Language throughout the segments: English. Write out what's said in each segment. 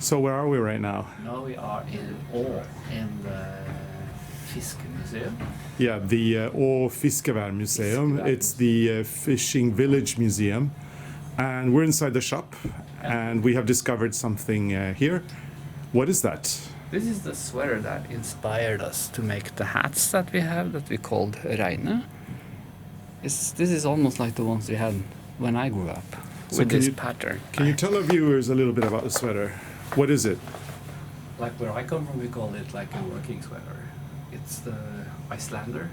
So where are we right now? Now we are in Å in the Fisk Museum. Yeah, the Å Fiskevær Museum. It's the Fishing Village Museum. And we're inside the shop, and we have discovered something here. What is that? This is the sweater that inspired us to make the hats that we have, that we called ARNE. This is almost like the ones we had when I grew up, So with can this you- pattern. Can you tell our viewers a little bit about the sweater? What is it? Like where I come from, we call it like a working sweater. It's the Icelander.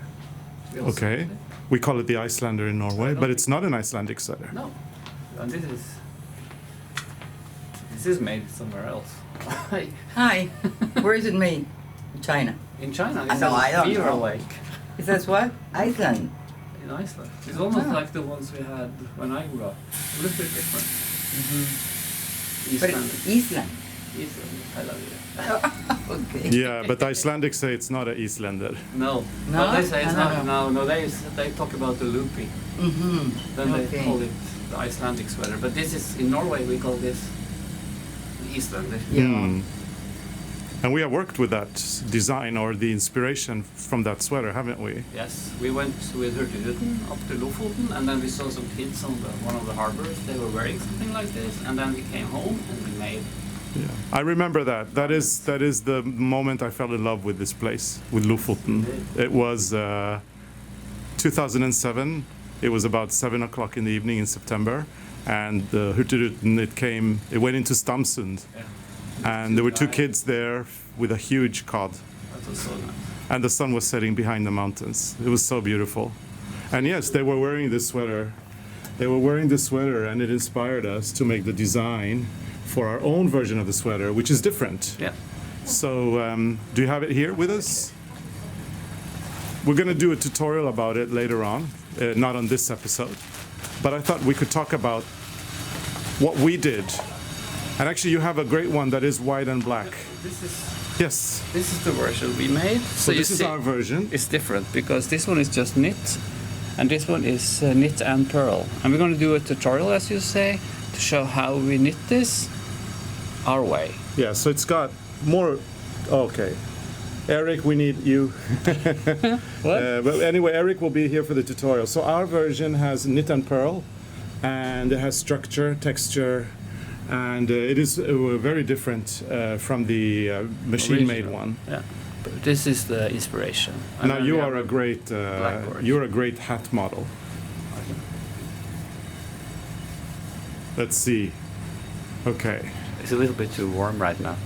We also Okay. call it. We call it the Icelander in Norway, but it's not an Icelandic sweater. No, and this is made somewhere else. Hi, where is it made? In China. In China, I it's know, I don't Beaver know. Lake It says what? Iceland. in Iceland. It's almost Ah. like the ones we had when I grew up. A little bit different. But Iceland. it's Iceland. Iceland. I love you. Okay. Yeah, but the Icelandics say it's not an Islander. No. No? But they say it's I not. don't know. No, they talk about the loopy. Mm-hmm. Then they Okay. call it the Icelandic sweater. But this is in Norway. We call this the Islander. Yeah. Hmm. And we have worked with that design or the inspiration from that sweater, haven't we? Yes, we went with Nerjordet up to Lofoten, and then we saw some kids on one of the harbors. They were wearing something like this, and then we came home and we made. Yeah. I remember that. That is the moment I fell in love with this place, with Lofoten. It was 2007. It was about 7 o'clock in the evening in September, and the Hurtigruten, it went into Stamsund, and there were two kids there with a huge cod, That was so nice. and the sun was setting behind the mountains. It was so beautiful. And yes, they were wearing this sweater. They were wearing this sweater, and it inspired us to make the design for our own version of the sweater, which is different. Yeah. So, do you have it here with us? We're going to do a tutorial about it later on, not on this episode. But I thought we could talk about what we did. And actually, you have a great one that is white and black. Yes. This is the version we made. So you this is see, our version. it's different because this one is just knit, and this one is knit and purl. And we're going to do a tutorial, as you say, to show how we knit this our way. Yeah, so it's got more. Okay. Eric, we need you. What? But anyway, Eric will be here for the tutorial. So our version has knit and purl, and it has structure, texture, and it is very different from the machine-made Original. one. Yeah. But this is the inspiration. And Now then you we are have a great blackboard. you're a great hat model. Let's see. Okay. It's a little bit too warm right now.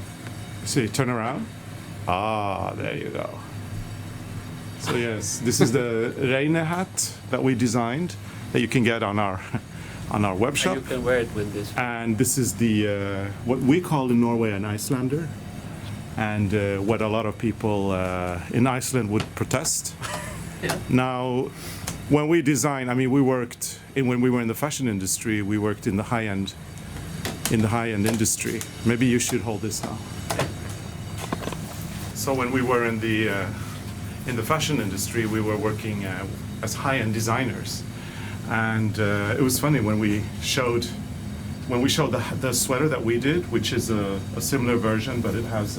See, turn around. Ah, there you go. So yes, this is the Reine hat that we designed that you can get on our web And shop. you can wear it with this. And this is the what we call in Norway an Icelander, and what a lot of people in Iceland would protest. Yeah. Now, when we design, I mean, when we were in the fashion industry, we worked in the high-end industry. Maybe you should hold this now. So when we were in the fashion industry, we were working as high-end designers, and it was funny when we showed the sweater that we did, which is a similar version, but it has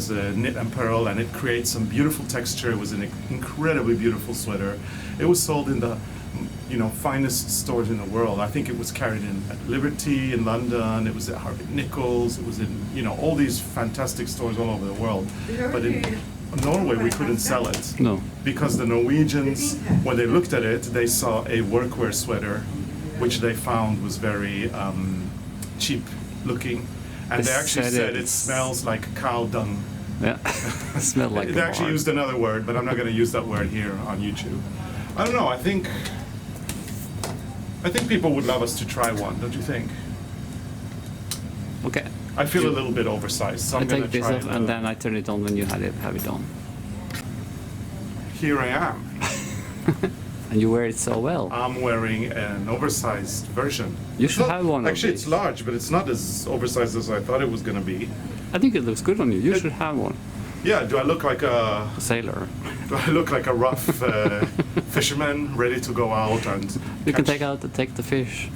knit and purl, and it creates some beautiful texture. It was an incredibly beautiful sweater. It was sold in the finest stores in the world. I think it was carried in at Liberty in London. It was at Harvey Nichols. It was in all these fantastic stores all over the world. But in Norway we couldn't sell it. No. Because the Norwegians, when they looked at it, they saw a workwear sweater, which they found was very cheap looking, and they actually said it smells like cow dung. Yeah. It smelled like They a actually barn. used another word, but I'm not going to use that word here on YouTube. I don't know. I think people would love us to try one. Don't you think? Okay. I feel a little bit oversized, so I I'm going to take this try off it. and then I turn it on when you have it on. Here I am. And you wear it so well. I'm wearing an oversized version. You It's should not- have one of Actually, these. it's large, but it's not as oversized as I thought it was going to be. I think it looks good on you. You should have one. Yeah. Do I look like a Sailor. rough fisherman ready to go out and? You can catch- take the fish.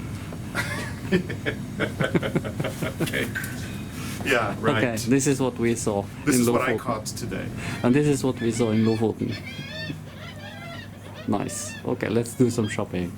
Okay. Yeah, right. Okay, this is what we saw This in is what I Lofoten. caught today. And this is what we saw in Lofoten. Nice. Okay, let's do some shopping.